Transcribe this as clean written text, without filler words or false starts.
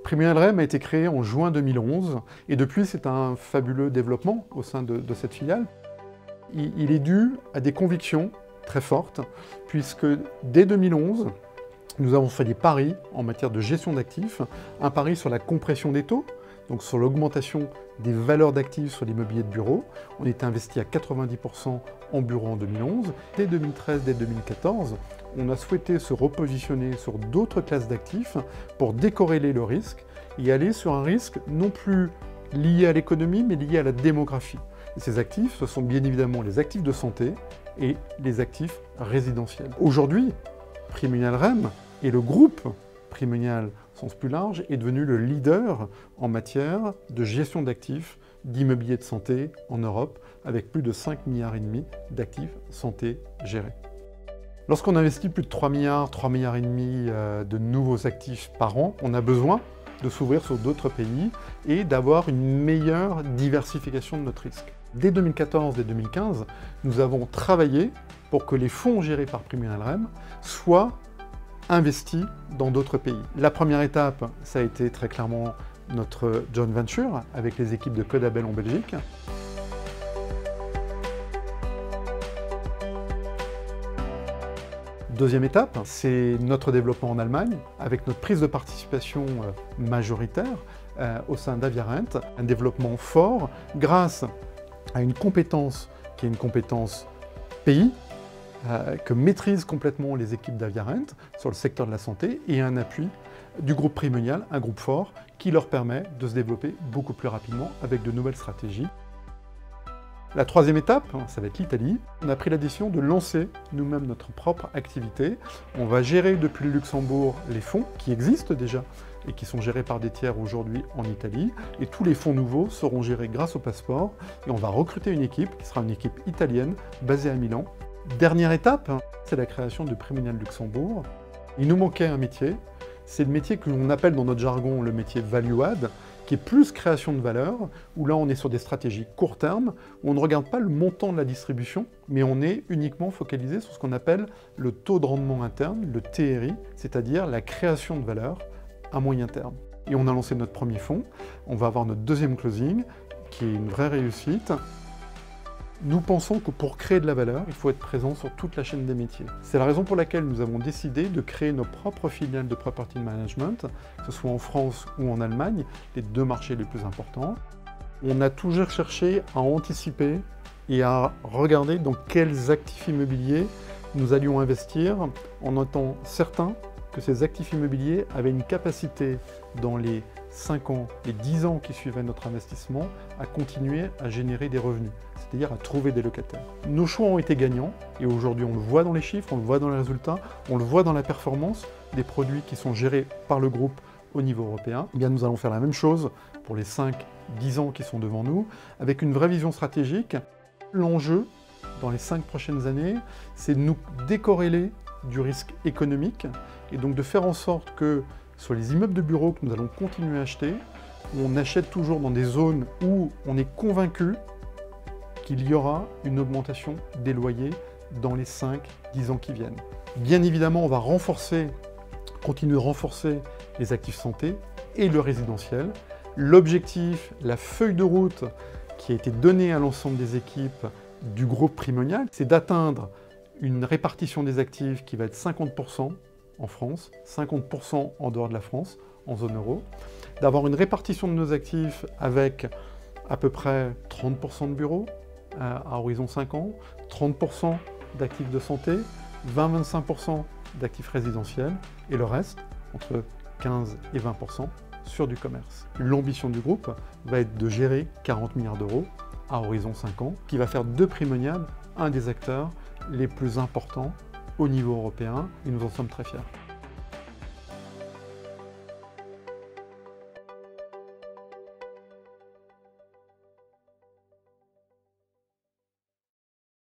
Primonial REM a été créé en juin 2011 et depuis c'est un fabuleux développement au sein de cette filiale. Il est dû à des convictions très fortes puisque dès 2011, nous avons fait des paris en matière de gestion d'actifs, un pari sur la compression des taux, donc sur l'augmentation des valeurs d'actifs sur l'immobilier de bureau. On était investi à 90% en bureau en 2011. Dès 2013, dès 2014, on a souhaité se repositionner sur d'autres classes d'actifs pour décorréler le risque et aller sur un risque non plus lié à l'économie, mais lié à la démographie. Et ces actifs, ce sont bien évidemment les actifs de santé et les actifs résidentiels. Aujourd'hui, Primonial REM et le groupe Primonial au sens plus large est devenu le leader en matière de gestion d'actifs d'immobilier de santé en Europe, avec plus de 5,5 milliards d'actifs santé gérés. Lorsqu'on investit plus de 3 milliards, 3,5 milliards de nouveaux actifs par an, on a besoin de s'ouvrir sur d'autres pays et d'avoir une meilleure diversification de notre risque. Dès 2014 et 2015, nous avons travaillé pour que les fonds gérés par Primonial REM soient investis dans d'autres pays. La première étape, ça a été très clairement notre joint venture avec les équipes de Codabel en Belgique. Deuxième étape, c'est notre développement en Allemagne, avec notre prise de participation majoritaire au sein d'Aviarent, un développement fort grâce à une compétence qui est une compétence pays, que maîtrisent complètement les équipes d'Aviarent sur le secteur de la santé et un appui du groupe Primonial, un groupe fort, qui leur permet de se développer beaucoup plus rapidement avec de nouvelles stratégies. La troisième étape, ça va être l'Italie. On a pris la décision de lancer nous-mêmes notre propre activité. On va gérer depuis le Luxembourg les fonds qui existent déjà et qui sont gérés par des tiers aujourd'hui en Italie. Et tous les fonds nouveaux seront gérés grâce au passeport. Et on va recruter une équipe qui sera une équipe italienne basée à Milan. Dernière étape, c'est la création de Primonial Luxembourg. Il nous manquait un métier. C'est le métier que l'on appelle dans notre jargon le métier value add, qui est plus création de valeur, où là on est sur des stratégies court terme, où on ne regarde pas le montant de la distribution, mais on est uniquement focalisé sur ce qu'on appelle le taux de rendement interne, le TRI, c'est-à-dire la création de valeur à moyen terme. Et on a lancé notre premier fonds, on va avoir notre deuxième closing, qui est une vraie réussite. Nous pensons que pour créer de la valeur, il faut être présent sur toute la chaîne des métiers. C'est la raison pour laquelle nous avons décidé de créer nos propres filiales de property management, que ce soit en France ou en Allemagne, les deux marchés les plus importants. On a toujours cherché à anticiper et à regarder dans quels actifs immobiliers nous allions investir en étant certains que ces actifs immobiliers avaient une capacité dans les 5 ans, les 10 ans qui suivaient notre investissement, à continuer à générer des revenus, c'est-à-dire à trouver des locataires. Nos choix ont été gagnants et aujourd'hui on le voit dans les chiffres, on le voit dans les résultats, on le voit dans la performance des produits qui sont gérés par le groupe au niveau européen. Eh bien, nous allons faire la même chose pour les 5-10 ans qui sont devant nous, avec une vraie vision stratégique. L'enjeu dans les 5 prochaines années, c'est de nous décorréler du risque économique et donc de faire en sorte que sur les immeubles de bureaux que nous allons continuer à acheter, on achète toujours dans des zones où on est convaincu qu'il y aura une augmentation des loyers dans les 5-10 ans qui viennent. Bien évidemment, on va continuer de renforcer les actifs santé et le résidentiel. L'objectif, la feuille de route qui a été donnée à l'ensemble des équipes du groupe Primonial, c'est d'atteindre une répartition des actifs qui va être 50% en France, 50% en dehors de la France, en zone euro, d'avoir une répartition de nos actifs avec à peu près 30% de bureaux à horizon 5 ans, 30% d'actifs de santé, 20-25% d'actifs résidentiels et le reste, entre 15 et 20%, sur du commerce. L'ambition du groupe va être de gérer 40 milliards d'euros à horizon 5 ans, qui va faire de Primonial un des acteurs les plus importants au niveau européen et nous en sommes très fiers.